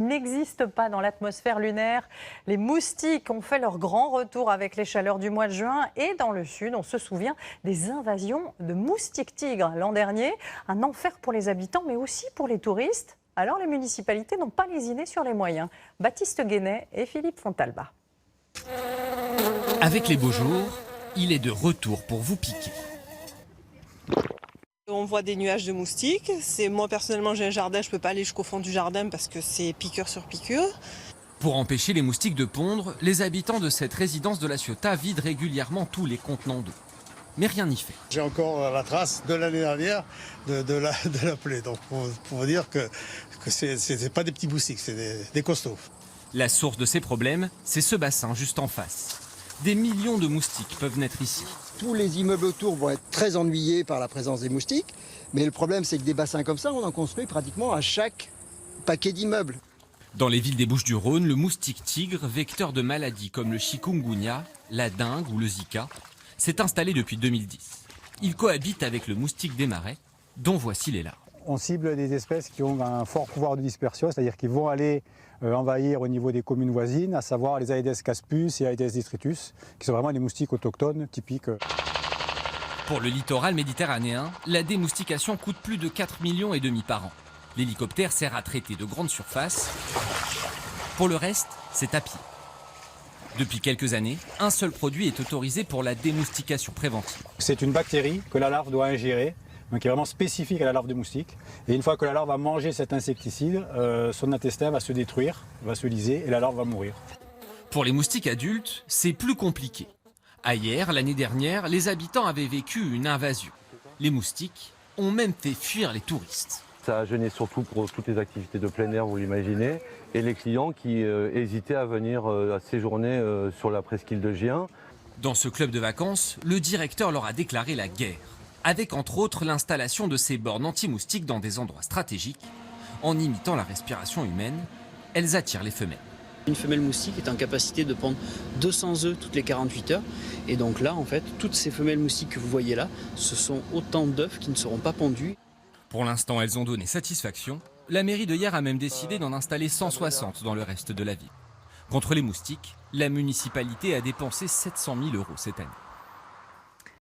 N'existe pas dans l'atmosphère lunaire. Les moustiques ont fait leur grand retour avec les chaleurs du mois de juin. Et dans le sud, on se souvient des invasions de moustiques tigres l'an dernier. Un enfer pour les habitants, mais aussi pour les touristes. Alors les municipalités n'ont pas lésiné sur les moyens. Baptiste Guénet et Philippe Fontalba. Avec les beaux jours, il est de retour pour vous piquer. On voit des nuages de moustiques. Moi personnellement j'ai un jardin, je ne peux pas aller jusqu'au fond du jardin parce que c'est piqûre sur piqûre. Pour empêcher les moustiques de pondre, les habitants de cette résidence de La Ciotat vident régulièrement tous les contenants d'eau. Mais rien n'y fait. J'ai encore la trace de l'année dernière de la plaie. Donc pour vous dire que c'est pas des petits moustiques, c'est des costauds. La source de ces problèmes, c'est ce bassin juste en face. Des millions de moustiques peuvent naître ici. Tous les immeubles autour vont être très ennuyés par la présence des moustiques. Mais le problème, c'est que des bassins comme ça, on en construit pratiquement à chaque paquet d'immeubles. Dans les villes des Bouches-du-Rhône, le moustique tigre, vecteur de maladies comme le chikungunya, la dengue ou le zika, s'est installé depuis 2010. Il cohabite avec le moustique des marais, dont voici les larves. On cible des espèces qui ont un fort pouvoir de dispersion, c'est-à-dire qu'ils vont aller envahir au niveau des communes voisines, à savoir les Aedes caspus et Aedes detritus, qui sont vraiment des moustiques autochtones typiques. Pour le littoral méditerranéen, la démoustication coûte plus de 4,5 millions par an. L'hélicoptère sert à traiter de grandes surfaces. Pour le reste, c'est à pied. Depuis quelques années, un seul produit est autorisé pour la démoustication préventive. C'est une bactérie que la larve doit ingérer, donc qui est vraiment spécifique à la larve de moustique. Et une fois que la larve va manger cet insecticide, son intestin va se détruire, va se liser et la larve va mourir. Pour les moustiques adultes, c'est plus compliqué. Ailleurs, l'année dernière, les habitants avaient vécu une invasion. Les moustiques ont même fait fuir les touristes. Ça a gêné surtout pour toutes les activités de plein air, vous l'imaginez, et les clients qui hésitaient à venir séjourner sur la presqu'île de Gien. Dans ce club de vacances, le directeur leur a déclaré la guerre, avec entre autres l'installation de ces bornes anti-moustiques dans des endroits stratégiques. En imitant la respiration humaine, elles attirent les femelles. Une femelle moustique est en capacité de pondre 200 œufs toutes les 48 heures. Et donc là, en fait, toutes ces femelles moustiques que vous voyez là, ce sont autant d'œufs qui ne seront pas pondus. Pour l'instant, elles ont donné satisfaction. La mairie de Hyères a même décidé d'en installer 160 dans le reste de la ville. Contre les moustiques, la municipalité a dépensé 700 000 € cette année.